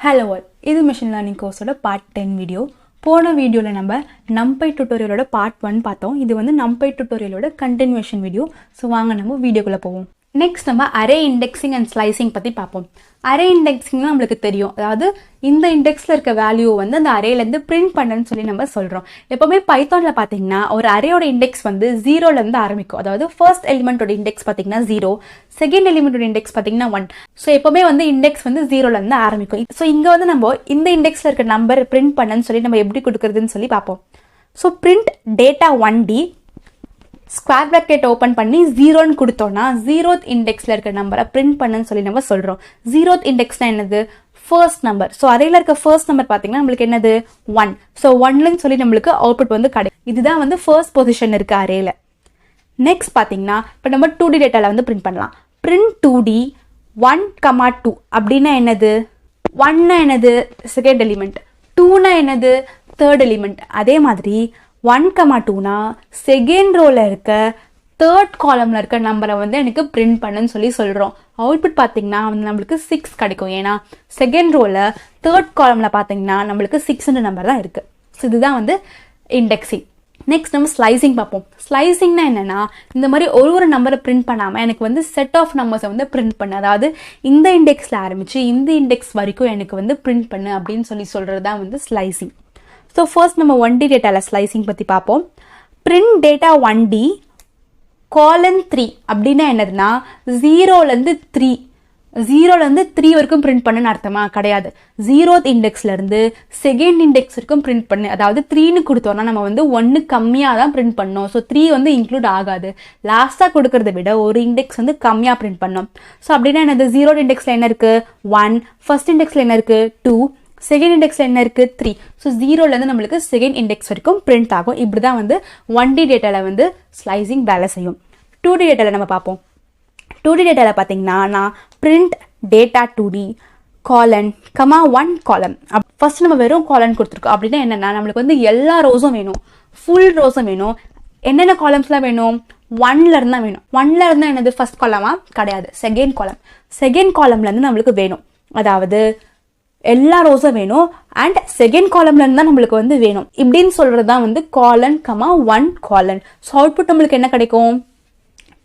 Hello all, this is Machine Learning course part 10 video. போன வீடியோல நம்ம NumPy tutorial part 1 பார்த்தோம். இது வந்து NumPy tutorial continuation video. So வாங்க நம்ம வீடியோக்குள்ள போவோம். Next நம்ம array indexing and slicing பத்தி பார்ப்போம். array indexing நமக்கு தெரியும். அதாவது இந்த இண்டெக்ஸ்ல இருக்க வேல்யூ வந்து அந்த அரேல இருந்து பிரிண்ட் பண்ணனும்னு சொல்லி நம்ம சொல்றோம். எப்பவுமே பைத்தான்ல பாத்தீங்கன்னா ஒரு அரேயோட இண்டெக்ஸ் வந்து 0ல இருந்து ஆரம்பிக்கும். அதாவது ஃபர்ஸ்ட் எலிமெண்டோட இண்டெக்ஸ் பாத்தீங்கன்னா 0, செகண்ட் எலிமெண்டோட இண்டெக்ஸ் பாத்தீங்கன்னா 1. சோ எப்பவுமே வந்து இண்டெக்ஸ் வந்து 0ல இருந்து ஆரம்பிக்கும். சோ இங்க வந்து நம்ம இந்த இண்டெக்ஸ்ல இருக்க நம்பர் பிரிண்ட் பண்ணனும்னு சொல்லி நம்ம எப்படி கொடுக்கிறதுன்னு சொல்லி பாப்போம். So print data 1d square bracket open பண்ணி 0 ன்னு கொடுத்தோம்னா 0th இண்டெக்ஸ்ல இருக்க நம்பரை பிரிண்ட் பண்ணனும்னு சொல்லி நம்ம சொல்றோம். 0th இண்டெக்ஸ்னா என்னது? First number. சோ அரேல இருக்க ஃபர்ஸ்ட் நம்பர் பாத்தீங்கன்னா நமக்கு என்னது? 1. சோ 1 ன்னு சொல்லி நமக்கு அவுட்புட் வந்து கிடைக்கும். இதுதான் வந்து ஃபர்ஸ்ட் பொசிஷன் இருக்கு அரேல. நெக்ஸ்ட் பாத்தீங்கன்னா இப்போ நம்ம 2D டேட்டால வந்து பிரிண்ட் பண்ணலாம். print 2d 1,2 அப்படினா என்னது? 1 னா என்னது? Second element. 2 னா என்னது? Third element. அதே மாதிரி 1,2னா செகண்ட் ரோல இருக்க தேர்ட் காலம்ல இருக்க நம்பரை வந்து எனக்கு பிரிண்ட் பண்ணுன்னு சொல்லி சொல்றோம். அவுட்புட் பாத்தீங்கன்னா வந்து நம்மளுக்கு 6 கிடைக்கும். ஏன்னா செகண்ட் ரோல தேர்ட் காலம்ல பாத்தீங்கன்னா நம்மளுக்கு 6 நம்பர் தான் இருக்கு. ஸோ இதுதான் வந்து இண்டெக்ஸிங். நெக்ஸ்ட் நம்ம ஸ்லைசிங் பார்ப்போம். ஸ்லைசிங்னா என்னன்னா இந்த மாதிரி ஒரு நம்பரை பிரிண்ட் பண்ணாம எனக்கு வந்து செட் ஆஃப் நம்பர்ஸை வந்து பிரிண்ட் பண்ணு. அதாவது இந்த இண்டெக்ஸ்ல ஆரம்பிச்சு இந்த இண்டெக்ஸ் வரைக்கும் எனக்கு வந்து பிரிண்ட் பண்ணு அப்படின்னு சொல்லி சொல்றது தான் வந்து ஸ்லைசிங். ஸோ ஃபர்ஸ்ட் நம்ம 1D டேட்டாவில் ஸ்லைசிங் பற்றி பார்ப்போம். print data 1D colon 3 அப்படின்னா என்னதுன்னா 0லேருந்து 3 வரைக்கும் பிரிண்ட் பண்ணுன்னு அர்த்தமா? கிடையாது. 0th இண்டெக்ஸ்லேருந்து செகண்ட் இண்டெக்ஸ் வரைக்கும் பிரிண்ட் பண்ணு. அதாவது 3ன்னு கொடுத்தோம்னா நம்ம வந்து 1 கம்மியாக தான் பிரிண்ட் பண்ணோம். ஸோ 3 வந்து இன்க்ளூட் ஆகாது. லாஸ்ட்டாக கொடுக்கறத விட ஒரு இண்டெக்ஸ் வந்து கம்மியாக பிரிண்ட் பண்ணோம். ஸோ அப்படின்னா என்னது? 0th இண்டெக்ஸில் என்ன இருக்குது? 1. ஃபர்ஸ்ட் இண்டெக்ஸில் என்ன இருக்குது? 2. செகண்ட் இண்டெக்ஸ்ல என்ன இருக்கு? 3. ஸோ 0லேருந்து நம்மளுக்கு செகண்ட் இண்டெக்ஸ் வரைக்கும் பிரிண்ட் ஆகும். இப்படி தான் வந்து 1D டேட்டாவில் வந்து ஸ்லைசிங் வேலை செய்யும். 2D டேட்டாவில் நம்ம பார்ப்போம். 2D டேட்டாவில் பார்த்தீங்கன்னா நான் print data 2D colon, 1 column. First நம்ம வெறும் காலன் கொடுத்துருக்கோம். அப்படின்னா என்னன்னா நம்மளுக்கு வந்து எல்லா ரோஸும் வேணும், ஃபுல் ரோஸும் வேணும். என்னென்ன காலம்ஸ்லாம் வேணும்? 1ல இருந்தா வேணும். 1ல இருந்தா என்னது? ஃபர்ஸ்ட் காலமா? கிடையாது, செகண்ட் காலம். செகண்ட் காலம்ல இருந்து நம்மளுக்கு வேணும். அதாவது எல்லா ரோஸும் வேணும் அண்ட் செகண்ட் காலம்ல இருந்தா நம்மளுக்கு வந்து வேணும். இப்படின்னு சொல்றதுதான் வந்து காலன், 1 காலன். ஸோ அவுட்புட் நம்மளுக்கு என்ன கிடைக்கும்?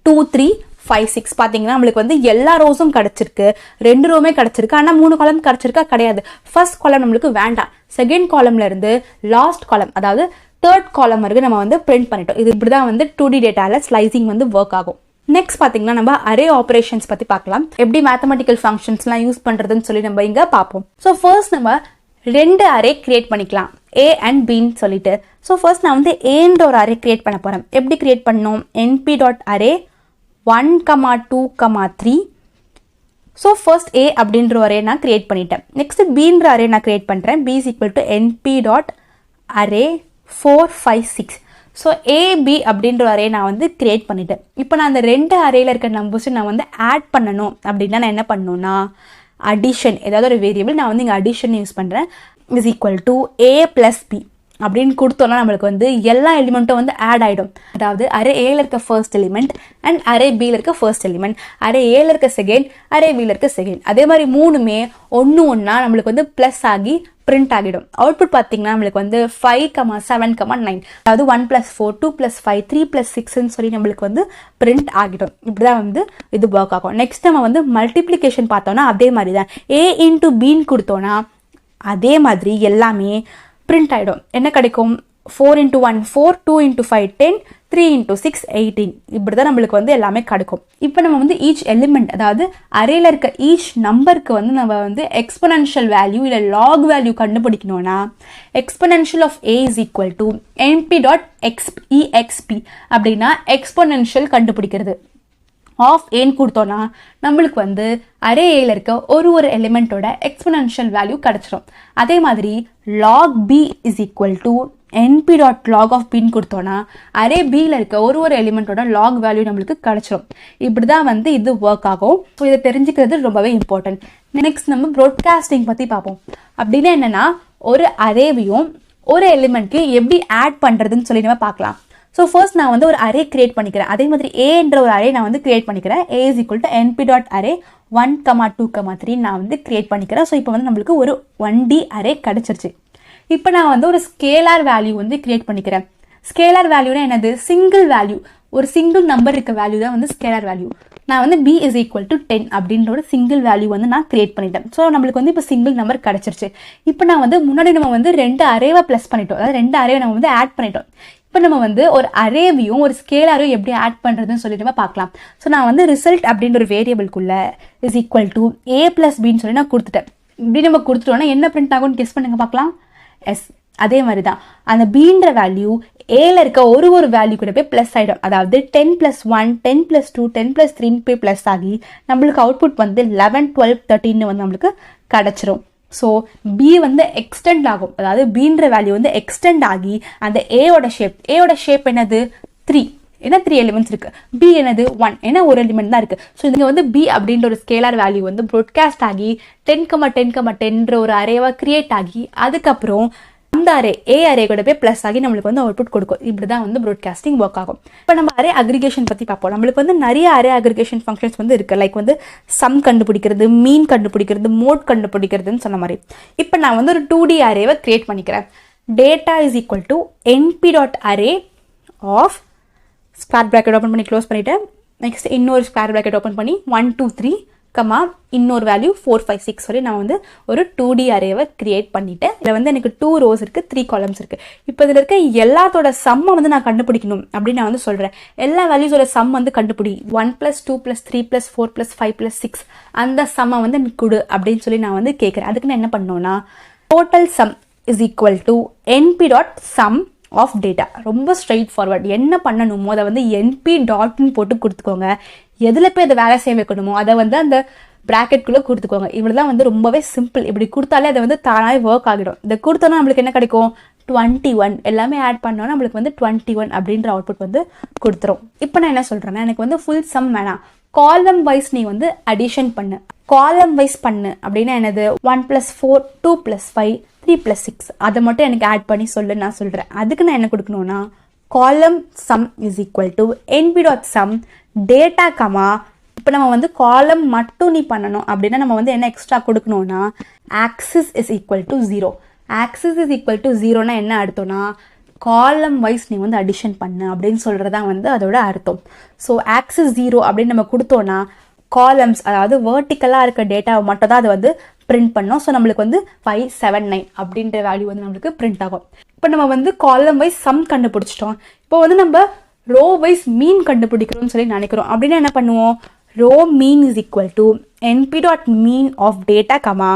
2, 3, 5, 6. பாத்தீங்கன்னா நம்மளுக்கு வந்து எல்லா ரோஸும் கிடைச்சிருக்கு, 2 ரோமே கிடைச்சிருக்கு. ஆனா 3 காலம் கிடைச்சிருக்கா? கிடையாது. ஃபர்ஸ்ட் காலம் நம்மளுக்கு வேண்டாம். செகண்ட் காலம்ல இருந்து லாஸ்ட் காலம், அதாவது தேர்ட் காலம் வரைக்கும் நம்ம வந்து பிரிண்ட் பண்ணிட்டோம். இது இப்படிதான் வந்து 2D டேட்டால ஸ்லைசிங் வந்து ஒர்க் ஆகும். நெக்ஸ்ட் பாத்தீங்கன்னா நம்ம அரே ஆபரேஷன்ஸ் பத்தி பார்க்கலாம். எப்படி மேத்தமெட்டிக்கல் ஃபங்க்ஷன்ஸ்லாம் யூஸ் பண்றதுன்னு சொல்லி நம்ம இங்க பார்ப்போம். ஸோ ஃபர்ஸ்ட் நம்ம 2 அரே கிரியேட் பண்ணிக்கலாம், A and B ன்னு சொல்லிட்டு. ஸோ ஃபர்ஸ்ட் நான் வந்து ஏன்ற ஒரு அரே கிரியேட் பண்ண போறேன். எப்படி கிரியேட் பண்ணணும்? np.array 1, 2, 3. ஸோ ஃபர்ஸ்ட் A அப்படின்ற அரே நான் கிரியேட் பண்ணிட்டேன். நெக்ஸ்ட் Bன்ற அரே நான் கிரியேட் பண்றேன். B is equal to np.array 4, 5, 6. So AB அப்படின்ற அரே நான் வந்து கிரியேட் பண்ணிட்டேன். இப்போ நான் அந்த 2 அரேல இருக்க நம்பர்ஸை நான் வந்து ஆட் பண்ணணும் அப்படின்னா நான் என்ன பண்ணணும்னா அடிஷன், ஏதாவது ஒரு வேரியபிள் நான் வந்து இங்கே அடிஷன் யூஸ் பண்ணுறேன். Is equal to A + B அப்படின்னு கொடுத்தோம்னா நம்மளுக்கு வந்து எல்லா எலிமெண்ட்டும் வந்து ஆட் ஆகிடும். அதாவது அரே ஏல இருக்க ஃபர்ஸ்ட் எலிமெண்ட் அண்ட் அரே பியில் இருக்க ஃபர்ஸ்ட் எலிமெண்ட், அரே ஏல இருக்க செகண்ட், அரே பியில் இருக்க செகண்ட். அதே மாதிரி மூணுமே ஒன்றா நம்மளுக்கு வந்து ப்ளஸ் ஆகி பிரிண்ட் ஆகிடும். அவுட்புட் பார்த்தீங்கன்னா நம்மளுக்கு வந்து 5, 7, 9. அதாவது 1 + 4, 2 + 5, 3 + 6ன்னு சொல்லி நம்மளுக்கு வந்து பிரிண்ட் ஆகிடும். இப்படிதான் வந்து இது ஒர்க் ஆகும். நெக்ஸ்ட் நம்ம வந்து மல்டிப்ளிகேஷன் பார்த்தோம்னா அதே மாதிரி தான் A into Bன்னு கொடுத்தோம்னா அதே மாதிரி எல்லாமே பிரிண்ட் ஆகிடும். என்ன கிடைக்கும்? 4 into 1 4, 2 into 5 10, 3 into 6 18. இப்படி தான் நம்மளுக்கு வந்து எல்லாமே கிடைக்கும். இப்போ நம்ம வந்து ஈச் எலிமெண்ட், அதாவது அரேல இருக்க ஈச் நம்பருக்கு வந்து நம்ம வந்து எக்ஸ்பொனென்ஷியல் வேல்யூ இல்லை லாக் வேல்யூ கண்டுபிடிக்கணும்னா exponential of A is equal to np.exp அப்படின்னா எக்ஸ்பொனென்ஷியல் கண்டுபிடிக்கிறது. ஆஃப் ஏன்னு கொடுத்தோன்னா நம்மளுக்கு வந்து அரே ஏல இருக்க ஒரு எலிமெண்ட்டோட எக்ஸ்பொனென்ஷியல் வேல்யூ கிடைச்சிடும். அதே மாதிரி log B is equal to np.log of B கொடுத்தோன்னா அரே பியில் இருக்க ஒரு எலிமெண்ட்டோட லாக் வேல்யூ நம்மளுக்கு கிடைச்சிடும். இப்படி தான் வந்து இது ஒர்க் ஆகும். ஸோ இதை தெரிஞ்சுக்கிறது ரொம்பவே இம்பார்ட்டன்ட். நெக்ஸ்ட் நம்ம ப்ராட்காஸ்டிங் பற்றி பார்ப்போம். அப்படின்னா என்னன்னா ஒரு அரேவையும் ஒரு எலிமெண்ட்க்கு எப்படி ஆட் பண்ணுறதுன்னு சொல்லி நம்ம பார்க்கலாம். ஸோ ஃபர்ஸ்ட் நான் வந்து ஒரு அரே கிரியேட் பண்ணிக்கிறேன். அதே மாதிரி ஏன்ற ஒரு அரே நான் வந்து கிரியேட் பண்ணிக்கிறேன். A is equal to np.array 1, 2, 3 நான் வந்து கிரியேட் பண்ணிக்கிறேன். ஸோ இப்போ வந்து நம்மளுக்கு ஒரு 1D அரே கிடச்சிருச்சு. இப்போ நான் வந்து ஒரு ஸ்கேலார் வேல்யூ வந்து கிரியேட் பண்ணிக்கிறேன். ஸ்கேலார் வேல்யூனா என்னது? சிங்கிள் வேல்யூ, ஒரு சிங்கிள் நம்பர் இருக்க வேல்யூ தான் வந்து ஸ்கேலார் வேல்யூ. நான் வந்து b is equal to 10 அப்படின்ற ஒரு சிங்கிள் வேல்யூ வந்து நான் கிரியேட் பண்ணிட்டேன். ஸோ நம்மளுக்கு வந்து இப்போ சிங்கிள் நம்பர் கிடச்சிருச்சு. இப்போ நான் வந்து முன்னாடி நம்ம வந்து 2 அரேவை ப்ளஸ் பண்ணிட்டோம், அதாவது 2 அரேவை நம்ம வந்து ஆட் பண்ணிட்டோம். இப்போ நம்ம வந்து ஒரு அரேவையும் ஒரு ஸ்கேலாரையும் எப்படி ஆட் பண்ணுறதுன்னு சொல்லிட்டு நம்ம பார்க்கலாம். ஸோ நான் வந்து ரிசல்ட் அப்படின்ற ஒரு வேரியபிள்குள்ள இஸ் ஈக்குவல் டு a + bன்னு சொல்லி நான் கொடுத்துட்டேன். இப்படி நம்ம கொடுத்துட்டோம்னா என்ன பிரிண்ட் ஆகும்னு கெஸ் பண்ணுங்க பார்க்கலாம். எஸ், அதே மாதிரி தான் அந்த bன்ற வேல்யூ ஏல இருக்க ஒரு வேல்யூ கூட போய் ப்ளஸ் ஆகிடும். அதாவது 10 + 1, 10 + 2, 10 + 3 போய் ப்ளஸ் ஆகி நம்மளுக்கு அவுட்புட் வந்து 11, 12, 13 வந்து நம்மளுக்கு கிடச்சிரும். ஸோ b வந்து எக்ஸ்டெண்ட் ஆகும், அதாவது bன்ற வேல்யூ வந்து எக்ஸ்டெண்ட் ஆகி அந்த ஏயோட ஷேப் என்னது? 3, ஏன்னா 3 எலிமெண்ட்ஸ் இருக்கு. b என்னது? 1, ஏன்னா ஒரு எலிமெண்ட் தான் இருக்கு. ஸோ இதுங்க வந்து b அப்படின்ற ஒரு ஸ்கேலார் வேல்யூ வந்து ப்ராட்காஸ்ட் ஆகி 10,10,10ன்ற ஒரு அரேவா கிரியேட் ஆகி அதுக்கப்புறம் அந்த அரே ஏ அரே கூட போய் ப்ளஸ் ஆகி நம்மளுக்கு வந்து அவுட்புட் கொடுக்கும். இப்படி தான் வந்து ப்ராட்காஸ்டிங் ஒர்க் ஆகும். இப்போ நம்ம அரே அக்ரிகேஷன் பற்றி பார்ப்போம். நம்மளுக்கு வந்து நிறைய அரே அக்ரிகேஷன் ஃபங்க்ஷன்ஸ் வந்து இருக்குது. லைக் வந்து சம் கண்டுபிடிக்கிறது, மீன் கண்டுபிடிக்கிறது, மோட் கண்டுபிடிக்கிறதுன்னு சொன்ன மாதிரி. இப்போ நான் வந்து ஒரு 2D அரேவை கிரியேட் பண்ணிக்கிறேன். Data is equal to np.array of square bracket open பண்ணி க்ளோஸ் பண்ணிவிட்டேன். நெக்ஸ்ட் இன்னொரு ஸ்கொயர் ப்ராக்கெட் ஓப்பன் பண்ணி 1, 2, 3 இன்னொரு வேல்யூ 4, 5, 6 சொல்லி நான் வந்து ஒரு 2D அரேவை கிரியேட் பண்ணிட்டேன். இதில் வந்து எனக்கு 2 rows இருக்குது, 3 columns இருக்குது. இப்போ இதில் இருக்க எல்லாத்தோட சம்மை வந்து நான் கண்டுபிடிக்கணும் அப்படின்னு நான் வந்து சொல்கிறேன். எல்லா வேல்யூஸோட சம் வந்து கண்டுபிடி, 1 + 2 + 3 + 4 + 5 + 6 அந்த சம்மை வந்து எனக்கு கொடு அப்படின்னு சொல்லி நான் வந்து கேட்குறேன். அதுக்கு நான் என்ன பண்ணோன்னா total sum is equal to np.sum of data. ரொம்ப ஸ்ட்ரெயிட் ஃபார்வர்ட். என்ன பண்ணணுமோ அதை வந்து np டாட்னு போட்டு கொடுத்துக்கோங்க. எதில் போய் அதை வேலை செய்ய வைக்கணுமோ அதை வந்து அந்த ப்ராக்கெட்குள்ளே கொடுத்துக்கோங்க. இப்படி தான் வந்து ரொம்பவே சிம்பிள். இப்படி கொடுத்தாலே அதை வந்து தானாகவே ஒர்க் ஆகிடும். இதை கொடுத்தோன்னா நம்மளுக்கு என்ன கிடைக்கும்? 21. எல்லாமே ஆட் பண்ணோன்னா நம்மளுக்கு வந்து 21 அப்படின்ற அவுட்புட் வந்து கொடுத்துரும். இப்போ நான் என்ன சொல்கிறேன்னா, எனக்கு வந்து ஃபுல் சம் வேணாம், காலம் வைஸ் நீ வந்து அடிஷன் பண்ணு. காலம் வைஸ் பண்ணு அப்படின்னா என்னது? 1 + 4, 2 + 5, 3 + 6 அதை மட்டும் எனக்கு ஆட் பண்ணி சொல்லு நான் சொல்கிறேன். அதுக்கு நான் என்ன கொடுக்கணும்னா காலம் some is equal to np.sum data comma. இப்போ நம்ம வந்து காலம் மட்டும் நீ பண்ணணும் அப்படின்னா நம்ம வந்து என்ன எக்ஸ்ட்ரா கொடுக்கணும்னா axis is equal to 0. Axis is equal to 0னா என்ன அர்த்தம்னா காலம் வைஸ் நீ வந்து அடிஷன் பண்ணு அப்படின்னு சொல்கிறதான் வந்து அதோட அர்த்தம். ஸோ ஆக்சிஸ் 0 அப்படின்னு நம்ம கொடுத்தோன்னா காலம்ஸ், அதாவது வேர்ட்டிக்கலாக இருக்க டேட்டாவை மட்டும் தான் அதை வந்து பிரிண்ட் பண்ணோம். ஸோ நம்மளுக்கு வந்து 579 அப்படின்ற வேல்யூ வந்து நம்மளுக்கு பிரிண்ட் ஆகும். இப்போ நம்ம வந்து காலம் வைஸ் சம் கண்டுபிடிச்சிட்டோம். இப்போ வந்து நம்ம ரோ வைஸ் மீன் கண்டுபிடிக்கிறோம்னு சொல்லி நினைக்கிறோம். அப்படின்னா என்ன பண்ணுவோம்? Row mean is equal to np.mean of data comma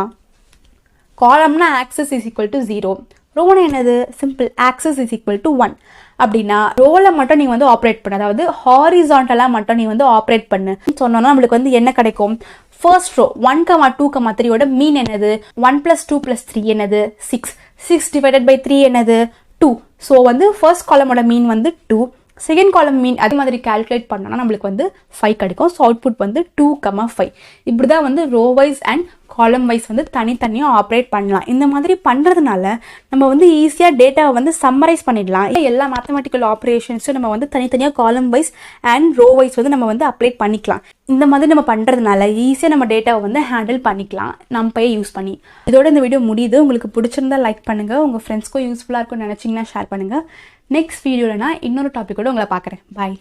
காலம்னா ஆக்சஸ் இஸ் ஈக்குவல் டு 0. ரோனா என்னது? Simple, axis is equal to 1. அப்படின்னா ரோலை மட்டும் நீ வந்து ஆப்ரேட் பண்ணு, அதாவது ஹாரிசான்டலாக மட்டும் நீ வந்து ஆப்ரேட் பண்ணு சொன்னோன்னா நம்மளுக்கு வந்து என்ன கிடைக்கும்? ஃபர்ஸ்ட் ரோ 1, 2, 3யோட மீன் என்னது? 1 + 2 + 3 என்னது? 6. 6 / 3 என்னது? 2. ஸோ வந்து ஃபர்ஸ்ட் காலமோட மீன் வந்து 2, செகண்ட் காலம் மீன் அதே மாதிரி கால்குலேட் பண்ணோன்னா நம்மளுக்கு வந்து 5 கிடைக்கும். ஸோ அவுட்புட் வந்து 2, 5. இப்படி தான் வந்து row wise and column wise வந்து தனித்தனியாக ஆப்ரேட் பண்ணலாம். இந்த மாதிரி பண்ணுறதுனால நம்ம வந்து ஈஸியாக டேட்டாவை வந்து சம்மரைஸ் பண்ணிடலாம். எல்லா மேத்தமெட்டிக்கல் ஆப்ரேஷன்ஸும் நம்ம வந்து தனித்தனியாக காலம் வைஸ் அண்ட் ரோ வைஸ் வந்து நம்ம வந்து அப்ளை பண்ணிக்கலாம். இந்த மாதிரி நம்ம பண்ணுறதுனால ஈஸியாக நம்ம டேட்டாவை வந்து ஹேண்டில் பண்ணிக்கலாம் NumPy யூஸ் பண்ணி. இதோட இந்த வீடியோ முடியுது. உங்களுக்கு பிடிச்சிருந்தா லைக் பண்ணுங்கள், உங்கள் ஃப்ரெண்ட்ஸ்க்கும் யூஸ்ஃபுல்லாக இருக்கும்னு நினச்சிங்கன்னா ஷேர் பண்ணுங்கள். நெக்ஸ்ட் வீடியோவில் நான் இன்னொரு டாப்பிக்கோடு உங்களை பார்க்குறேன். பாய்.